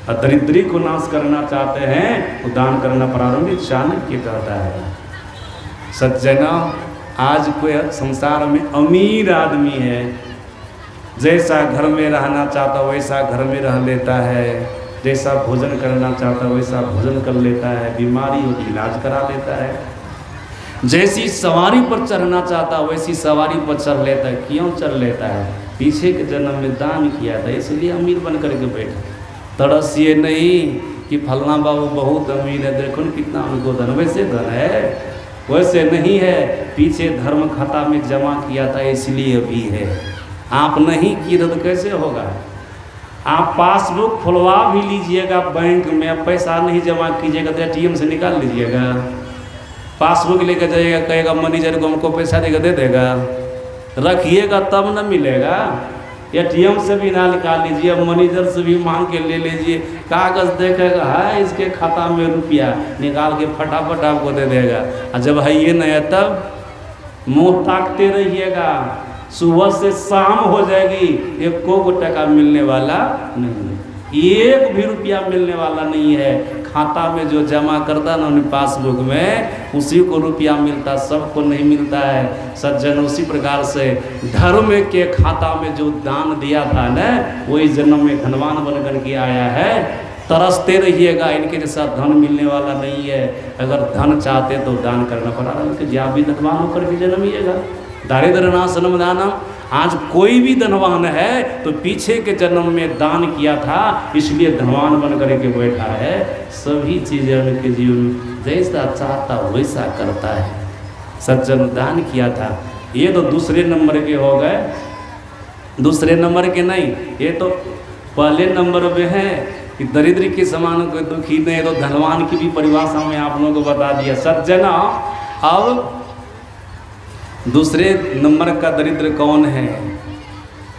और दरिद्री को नाश करना चाहते हैं तो दान करना प्रारंभ चाणक्य कहता है। सज्जना, आज कोई संसार में अमीर आदमी है, जैसा घर में रहना चाहता वैसा घर में रह लेता है, जैसा भोजन करना चाहता वैसा भोजन कर लेता है, बीमारी हो तो इलाज करा लेता है, जैसी सवारी पर चढ़ना चाहता वैसी सवारी पर चढ़ लेता है। क्यों चढ़ लेता है? पीछे के जन्म में दान किया था, इसलिए अमीर बन करके बैठा। तरस ये नहीं कि फलना बाबू बहुत अमीर है, देखो न कितना उनको धन, वैसे धन है, वैसे नहीं है, पीछे धर्म खाता में जमा किया था इसलिए अभी है। आप नहीं किए तो कैसे होगा? आप पासबुक खुलवा भी लीजिएगा बैंक में, पैसा नहीं जमा कीजिएगा तो ATM से निकाल लीजिएगा। पासबुक लेकर जाइएगा, कहेगा मैनेजर को हमको पैसा देगा, दे देगा, रखिएगा तब न मिलेगा। ATM से भी ना निकाल लीजिए, मैनेजर से भी मांग के ले लीजिए, कागज़ देखेगा है इसके खाता में रुपया, निकाल के फटाफट आपको दे देगा। और जब है ये नहीं है तब मुँह ताकते रहिएगा, सुबह से शाम हो जाएगी, एक को टका मिलने वाला नहीं, एक भी रुपया मिलने वाला नहीं है। खाता में जो जमा करता ना उन्हें पासबुक में, उसी को रुपया मिलता, सबको नहीं मिलता है। सज्जन, उसी प्रकार से धर्म के खाता में जो दान दिया था ना, वही जन्म में धनवान बन कर के आया है। तरसते रहिएगा, इनके जैसा धन मिलने वाला नहीं है। अगर धन चाहते तो दान करना पड़ा, कि आप भी धनवान होकर के जन्मिएगा। दारिद्र्य नाशनम दानम। आज कोई भी धनवान है तो पीछे के जन्म में दान किया था, इसलिए धनवान बन करके बैठा है। सभी चीज़ें उनके जीवन में जैसा चाहता वैसा करता है। सज्जन, दान किया था। ये तो दूसरे नंबर के हो गए, दूसरे नंबर के नहीं, ये तो पहले नंबर में है कि दरिद्र के समान कोई दुखी नहीं। तो धनवान की भी परिभाषा में आप लोगों को बता दिया। सज्जना, अब दूसरे नंबर का दरिद्र कौन है?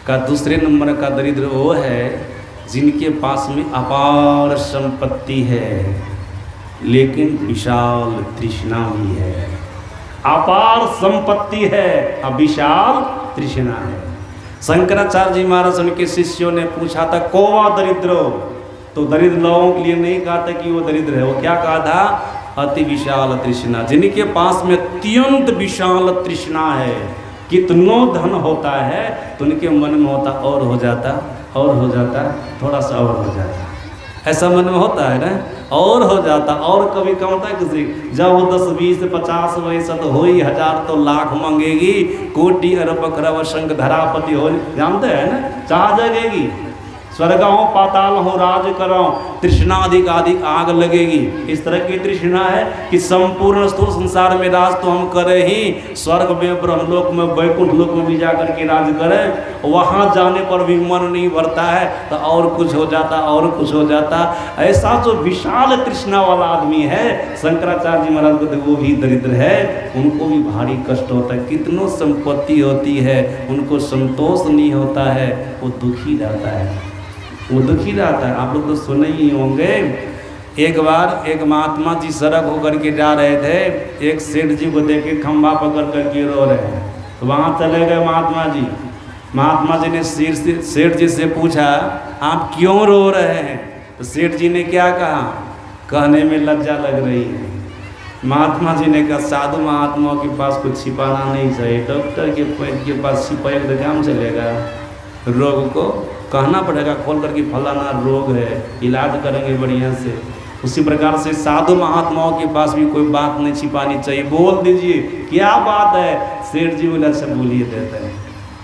का दूसरे नंबर का दरिद्र वो है जिनके पास में अपार संपत्ति है, लेकिन विशाल तृष्णा भी है। अपार संपत्ति है और विशाल तृष्णा है। शंकराचार्य जी महाराज उनके शिष्यों ने पूछा था, कौवा दरिद्रो? तो दरिद्र लोगों के लिए नहीं कहा था कि वो दरिद्र है, वो क्या कहा था? अति विशाल तृष्णा। जिनके पास में अत्यंत विशाल तृष्णा है, कितनों धन होता है तो उनके मन में होता और हो जाता, और हो जाता, थोड़ा सा और हो जाता, ऐसा मन में होता है ना, और हो जाता, और कभी कम होता है किसी। जब वो 10 20 50 वैसा तो हो ही, 1000 तो लाख मांगेगी, कोटि अरब खरब शंख धरापति हो, जानते हैं ना, चाह जगेगी, स्वर्गों पाताल हो राज करो, तृष्णाधिक अधिक आग लगेगी। इस तरह की तृष्णा है कि संपूर्ण स्थूल संसार में राज तो हम करें ही, स्वर्ग में, ब्रह्मलोक में, वैकुंठ लोक में भी जाकर के राज करें, वहाँ जाने पर भी मन नहीं भरता है तो और कुछ हो जाता, और कुछ हो जाता। ऐसा जो विशाल तृष्णा वाला आदमी है, शंकराचार्य जी महाराज को वो भी दरिद्र है, उनको भी भारी कष्ट होता है। कितनों संपत्ति होती है, उनको संतोष नहीं होता है, वो दुखी रहता है, वो दुखी रहता है। आप लोग तो सुने ही होंगे, एक बार एक महात्मा जी सड़क होकर के जा रहे थे, एक सेठ जी को देख के खंभा पकड़ करके रो रहे हैं, तो वहाँ चले गए महात्मा जी। महात्मा जी ने सेठ जी से पूछा, आप क्यों रो रहे हैं? तो सेठ जी ने क्या कहा? कहने में लज्जा लग रही है। महात्मा जी ने कहा, साधु महात्माओं के पास कुछ छिपाना नहीं चाहिए, डॉक्टर के पास छिपाए तो काम चलेगा, रोग को कहना पड़ेगा खोल करके फलाना रोग है, इलाज करेंगे बढ़िया से। उसी प्रकार से साधु महात्माओं के पास भी कोई बात नहीं छिपानी चाहिए, बोल दीजिए क्या बात है। सेठ जी बोले, अच्छा बोलिए, देते हैं।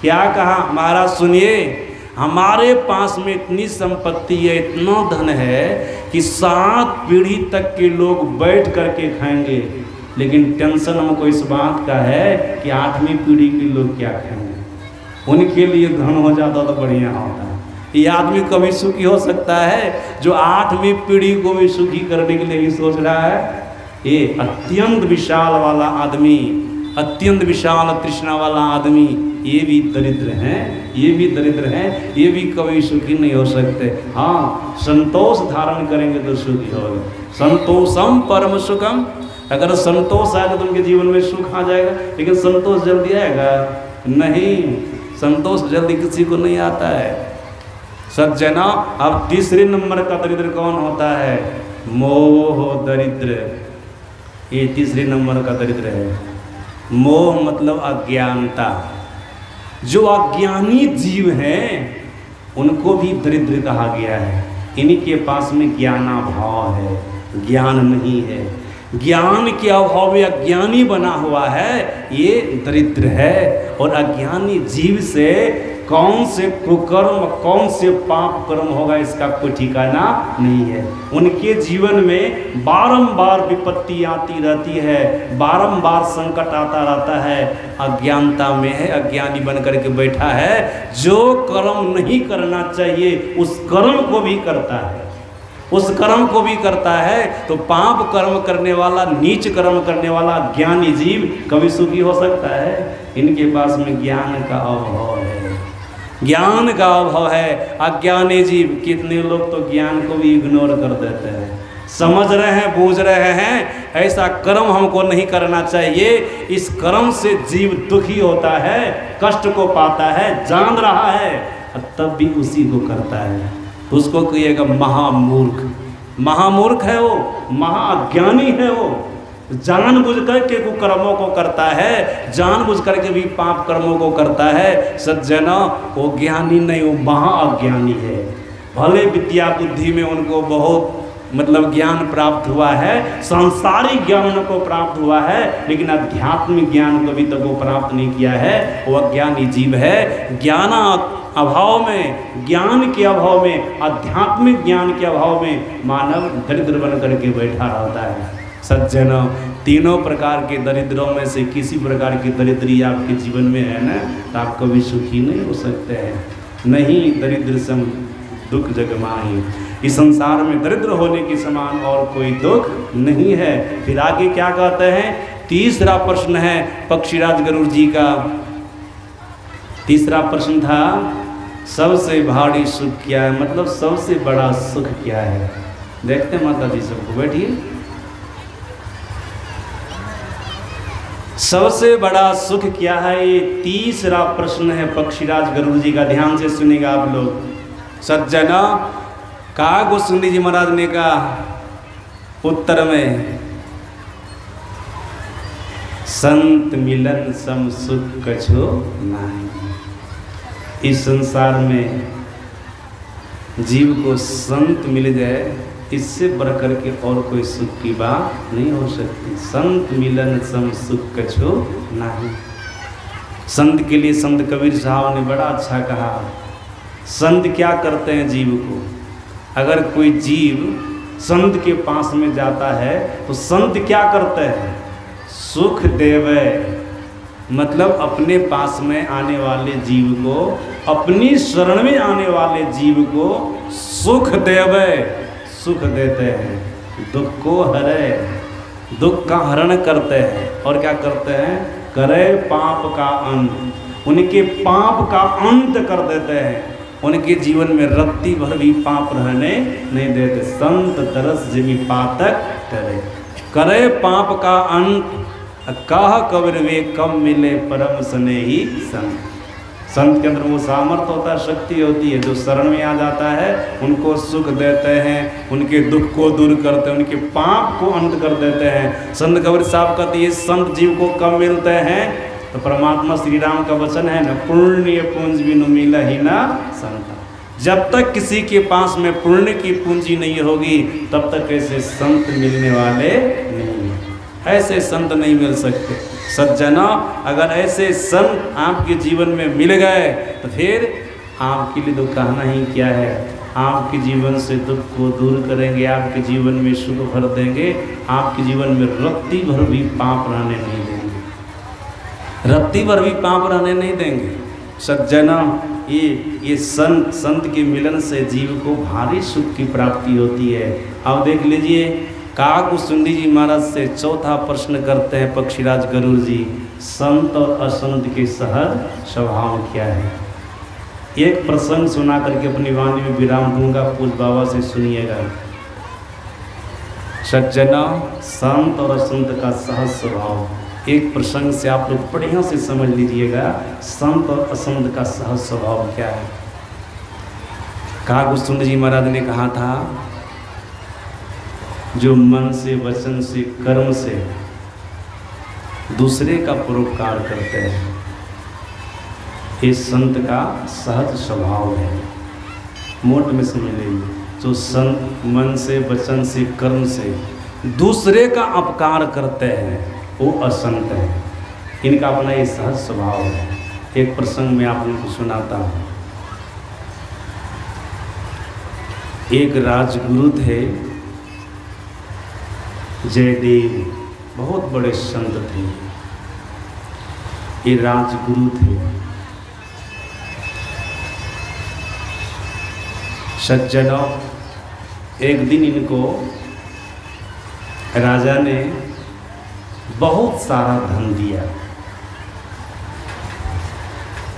क्या कहा? महाराज सुनिए, हमारे पास में इतनी संपत्ति है, इतना धन है कि 7 पीढ़ी तक के लोग बैठ करके खाएंगे, लेकिन टेंशन हमको इस बात का है कि 8वीं पीढ़ी के लोग क्या खाएंगे। उनके लिए धन हो जाता तो बढ़िया होता है। ये आदमी कभी सुखी हो सकता है जो 8वीं पीढ़ी को भी सुखी करने के लिए ही सोच रहा है। ये अत्यंत विशाल वाला आदमी, अत्यंत विशाल तृष्णा वाला आदमी, ये भी दरिद्र हैं, ये भी दरिद्र हैं, ये भी कभी सुखी नहीं हो सकते। हाँ, संतोष धारण करेंगे तो सुखी होगा। संतोषम परम सुखम। अगर संतोष आएगा तो उनके जीवन में सुख आ जाएगा, लेकिन संतोष जल्दी आएगा नहीं। संतोष जल्दी किसी को नहीं आता है। सज्जना, अब तीसरे नंबर का दरिद्र कौन होता है? मोह दरिद्र। ये तीसरे नंबर का दरिद्र है। मोह मतलब अज्ञानता। जो अज्ञानी जीव हैं उनको भी दरिद्र कहा गया है। इन्हीं के पास में ज्ञानाभाव है, ज्ञान नहीं है। ज्ञान के अभाव में अज्ञानी बना हुआ है, ये दरिद्र है। और अज्ञानी जीव से कौन से कुकर्म, कौन से पाप कर्म होगा इसका कोई ठिकाना नहीं है। उनके जीवन में बारंबार विपत्ति आती रहती है, बारंबार संकट आता रहता है। अज्ञानता में है, अज्ञानी बन करके बैठा है। जो कर्म नहीं करना चाहिए उस कर्म को भी करता है, उस कर्म को भी करता है। तो पाप कर्म करने वाला, नीच कर्म करने वाला ज्ञानी जीव कभी सुखी हो सकता है? इनके पास में ज्ञान का अभाव है, ज्ञान का अभाव है। अज्ञानी जीव, कितने लोग तो ज्ञान को भी इग्नोर कर देते हैं। समझ रहे हैं, बूझ रहे हैं, ऐसा कर्म हमको नहीं करना चाहिए। इस कर्म से जीव दुखी होता है, कष्ट को पाता है, जान रहा है, और तब भी उसी को करता है। उसको कहिएगा महामूर्ख। महामूर्ख है वो, महाअज्ञानी है वो। जानबूझ करके कुकर्मों को करता है, जानबूझ करके भी पाप कर्मों को करता है। सज्जना, वो ज्ञानी नहीं, वो महाअज्ञानी है। भले विद्या बुद्धि में उनको बहुत मतलब ज्ञान प्राप्त हुआ है, सांसारिक ज्ञान उनको प्राप्त हुआ है, लेकिन आध्यात्मिक ज्ञान कभी तक वो प्राप्त नहीं किया है। वो अज्ञानी जीव है। ज्ञान अभाव में, ज्ञान के अभाव में, आध्यात्मिक ज्ञान के अभाव में मानव दरिद्र बन करके बैठा रहता है। सज्जनों, तीनों प्रकार के दरिद्रों में से किसी प्रकार की दरिद्री आपके जीवन में है ना, तो आप कभी सुखी नहीं हो सकते हैं। नहीं दरिद्र सम दुख जग माही। इस संसार में दरिद्र होने के समान और कोई दुख नहीं है। फिर आगे क्या कहते हैं? तीसरा प्रश्न है पक्षीराज गरुड़ जी का। तीसरा प्रश्न था, सबसे भारी सुख क्या है, मतलब सबसे बड़ा सुख क्या है? देखते हैं माता जी, सबको बैठिए। सबसे बड़ा सुख क्या है, ये तीसरा प्रश्न है पक्षीराज गरुड़ जी का। ध्यान से सुनेगा आप लोग। सज्जना, कहा गोस्वामी जी महाराज ने कहा उत्तर में, संत मिलन सम सुख कछो नहीं। इस संसार में जीव को संत मिल जाए, इससे बढ़ करके और कोई सुख की बात नहीं हो सकती। संत मिलन सम सुख कछो नहीं। संत के लिए संत कबीर साहब ने बड़ा अच्छा कहा। संत क्या करते हैं जीव को? अगर कोई जीव संत के पास में जाता है तो संत क्या करते हैं? सुख देवे, मतलब अपने पास में आने वाले जीव को, अपनी शरण में आने वाले जीव को सुख देवे, सुख देते हैं। दुख को हरे, दुख का हरण करते हैं। और क्या करते हैं? करे पाप का अंत, उनके पाप का अंत कर देते हैं। उनके जीवन में रत्ती भर भी पाप रहने नहीं देते। संत तरस जिमी पातक करे, करे पाप का अंत। कह कबीर वे कम मिले परम स्नेही संत। संत के अंदर वो सामर्थ्य होता है, शक्ति होती है, जो शरण में आ जाता है उनको सुख देते हैं, उनके दुख को दूर करते हैं, उनके पाप को अंत कर देते हैं। संत कबीर साहब कहते हैं संत जीव को कब मिलते हैं? तो परमात्मा श्री राम का वचन है ना, पुण्य पुंज बिनु मिला ही ना संत। जब तक किसी के पास में पुण्य की पूंजी नहीं होगी तब तक ऐसे संत मिलने वाले नहीं हैं। ऐसे संत नहीं मिल सकते। सज्जना, अगर ऐसे संत आपके जीवन में मिल गए तो फिर आपके लिए तो कहना ही क्या है। आपके जीवन से दुख को दूर करेंगे, आपके जीवन में सुख भर देंगे, आपके जीवन में रत्ती भर भी पाप रहने नहीं देंगे, रत्ती भर भी पाप रहने नहीं देंगे। सज्जना, ये संत के मिलन से जीव को भारी सुख की प्राप्ति होती है। अब देख लीजिए, काकुसुंडी जी महाराज से चौथा प्रश्न करते हैं पक्षीराज गरुड़ जी, संत और असंत के सहज स्वभाव क्या है? एक प्रसंग सुना करके अपनी वाणी में विराम दूंगा, पूज बाबा से सुनिएगा। सज्जना, संत और असंत का सहज स्वभाव, एक प्रसंग से आप लोग बढ़िया से समझ लीजिएगा, संत और असंत का सहज स्वभाव क्या है। कागभूषण जी महाराज ने कहा था, जो मन से, वचन से, कर्म से दूसरे का परोपकार करते हैं, ये संत का सहज स्वभाव है। मोट में समझ लीजिए, जो संत मन से, वचन से, कर्म से दूसरे का अपकार करते हैं वो असंत है। इनका अपना ये सहज स्वभाव है। एक प्रसंग में आप लोगों को सुनाता हूँ। एक राजगुरु थे जयदेव, बहुत बड़े संत थे। ये राजगुरु थे। सज्जनों, एक दिन इनको राजा ने बहुत सारा धन दिया,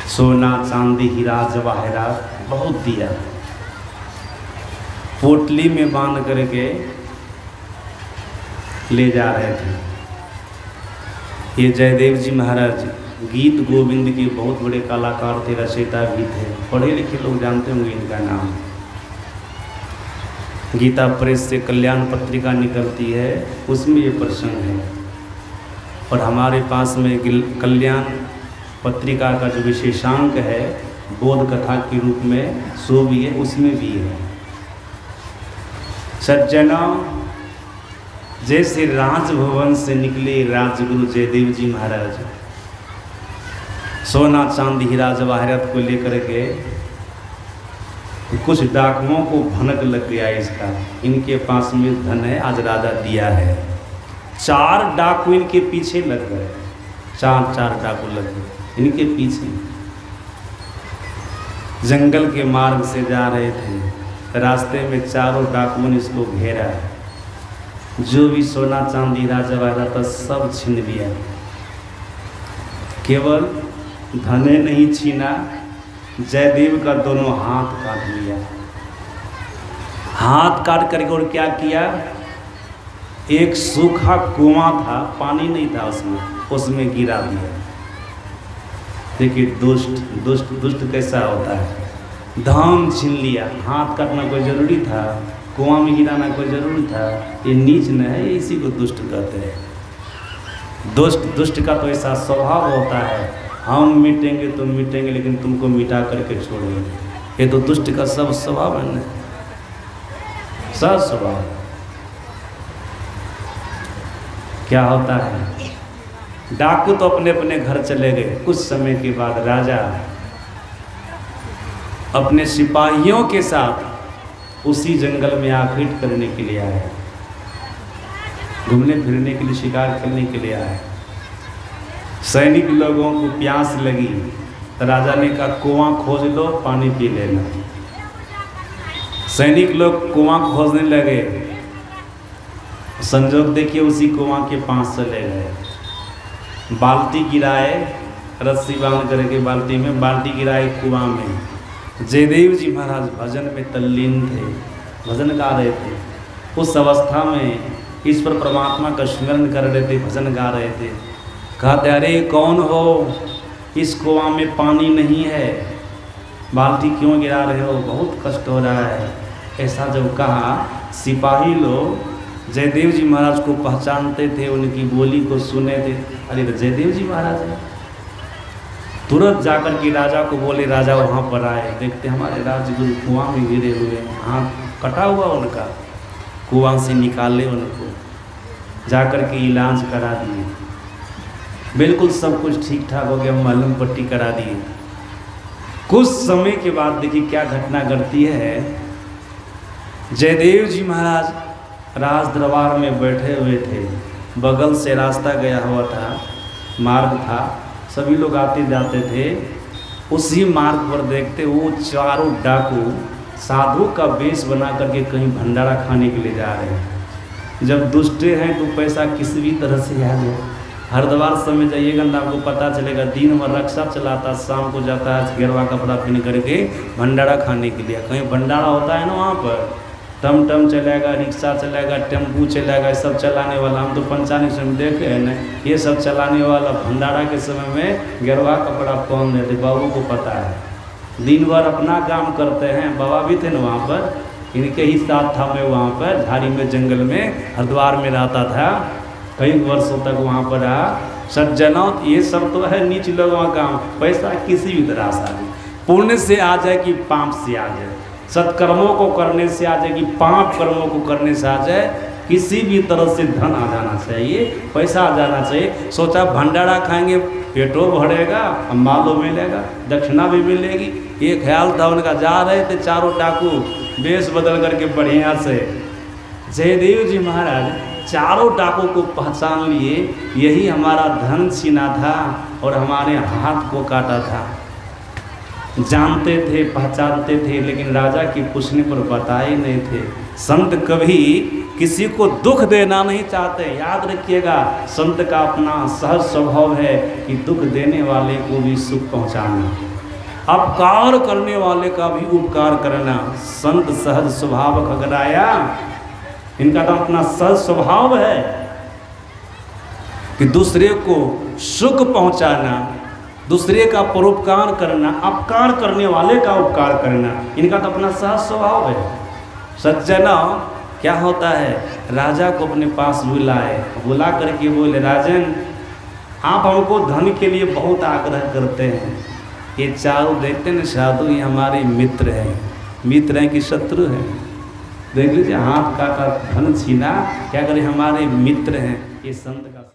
सोना, चांदी, हीरा, जवाहरात बहुत दिया। पोटली में बांध करके ले जा रहे थे। ये जयदेव जी महाराज गीत गोविंद के बहुत बड़े कलाकार थे, रचयिता भी थे। पढ़े लिखे लोग जानते होंगे इनका नाम। गीता प्रेस से कल्याण पत्रिका निकलती है, उसमें ये प्रसंग है। और हमारे पास में कल्याण पत्रिका का जो विशेषांक है बोध कथा के रूप में सो भी है, उसमें भी है। सज्जनों, जैसे राजभवन से निकले राजगुरु जयदेव जी महाराज, सोना, चांदी, हीरा, जवाहरात को लेकर के, कुछ डाकुओं को भनक लग गया इसका, इनके पास में धन है, आज राजा दिया है। 4 डाकू इनके पीछे लग गए। 4 डाकू लग गए इनके पीछे। जंगल के मार्ग से जा रहे थे, रास्ते में चारों डाकुओं ने इसको घेरा। जो भी सोना, चांदी, हीरा, जवाहरात था सब छीन लिया। केवल धने नहीं छीना, जयदेव का दोनों हाथ काट लिया। हाथ काट करके और क्या किया, एक सूखा कुआं था, पानी नहीं था उसमें गिरा दिया। देखिए दुष्ट कैसा होता है। धन छीन लिया, हाथ काटना कोई जरूरी था, कुआं में गिराना कोई जरूरी था। ये नीच न है, इसी को दुष्ट कहते हैं। दुष्ट का तो ऐसा स्वभाव होता है, हम मिटेंगे तो मिटेंगे लेकिन तुमको मिटा करके छोड़ेंगे। ये तो दुष्ट का सब स्वभाव है ना, सब स्वभाव। क्या होता है, डाकू तो अपने अपने घर चले गए। कुछ समय के बाद राजा अपने सिपाहियों के साथ उसी जंगल में आखेट करने के लिए आए, घूमने फिरने के लिए, शिकार करने के लिए आए। सैनिक लोगों को प्यास लगी तो राजा ने कहा कुआं खोज लो, पानी पी लेना। सैनिक लोग कुआं खोजने लगे। संजोग देखिए उसी कुआं के पास चले गए। बाल्टी गिराए, रस्सी बांध करके बाल्टी गिराए कुआं में। जयदेव जी महाराज भजन में तल्लीन थे, भजन गा रहे थे। उस अवस्था में ईश्वर परमात्मा का स्मरण कर रहे थे, भजन गा रहे थे। कहते अरे कौन हो, इस कुआं में पानी नहीं है, बाल्टी क्यों गिरा रहे हो, बहुत कष्ट हो रहा है। ऐसा जब कहा, सिपाही लोग जयदेव जी महाराज को पहचानते थे, उनकी बोली को सुने थे। अरे जयदेव जी महाराज है। तुरंत जाकर के राजा को बोले, राजा वहाँ पर आए, देखते हमारे राजगुरु कुआं में गिरे हुए, हाथ कटा हुआ उनका। कुआं से निकाले उनको, जाकर के इलाज करा दिए। बिल्कुल सब कुछ ठीक ठाक हो गया, मलहम पट्टी करा दिए। कुछ समय के बाद देखिए क्या घटना घटती है। जयदेव जी महाराज राज दरबार में बैठे हुए थे, बगल से रास्ता गया हुआ था, मार्ग था, सभी लोग आते जाते थे। उसी मार्ग पर देखते वो चारों डाकू साधु का वेश बना करके कहीं भंडारा खाने के लिए जा रहे हैं। जब दुष्टे हैं तो पैसा किसी भी तरह से आ जाए। हरिद्वार समय जाइएगा ना, आपको पता चलेगा, दिन भर रक्षा चलाता, शाम को जाता है गेरवा कपड़ा पहन करके भंडारा खाने के लिए। कहीं भंडारा होता है ना, वहाँ पर टम चलेगा, रिक्शा चलेगा, टेम्पू चलेगा, सब चलाने वाला। हम तो पंचायत समय देखे हैं ना, ये सब चलाने वाला भंडारा के समय में गेरवा कपड़ा पहन लेते, बाबू को पता है। दिन भर अपना काम करते हैं। बाबा भी थे ना वहाँ पर, इनके ही साथ था मैं वहाँ पर झाड़ी में जंगल में हरिद्वार में रहता था, कई वर्षों तक वहाँ पर रहा। सज्जनों ये सब तो है नीच लोगों का काम, पैसा किसी भी तरह से आ जाए, पुण्य से आ जाए कि पाप से आ जाए, सत्कर्मों को करने से आ जाए कि पाप कर्मों को करने से आ जाए, किसी भी तरह से धन आ जाना चाहिए, पैसा आ जाना चाहिए। सोचा भंडारा खाएंगे पेटो भरेगा, मालो मिलेगा, दक्षिणा भी मिलेगी, ये ख्याल था उनका। जा रहे थे चारों डाकू वेश बदल करके बढ़िया से, जयदेव जी महाराज चारों डाकू को पहचान लिए, यही हमारा धन छीना था और हमारे हाथ को काटा था। जानते थे, पहचानते थे, लेकिन राजा की पूछने पर बताए नहीं थे। संत कभी किसी को दुख देना नहीं चाहते, याद रखिएगा। संत का अपना सहज स्वभाव है कि दुख देने वाले को भी सुख पहुंचाना, अपकार करने वाले का भी उपकार करना। संत सहज स्वभाव खगराया, इनका तो अपना सहज स्वभाव है कि दूसरे को सुख पहुंचाना, दूसरे का परोपकार करना, अपकार करने वाले का उपकार करना, इनका तो अपना सहज स्वभाव है। सज्जना क्या होता है, राजा को अपने पास बुलाए, बुला करके बोले राजन आप हमको धन के लिए बहुत आग्रह करते हैं, ये चारों देखते हैं साधु ये हमारे मित्र हैं, मित्र हैं कि शत्रु हैं? देख लीजिए हाथ काटा धन छीना, क्या करें हमारे मित्र हैं। ये संत का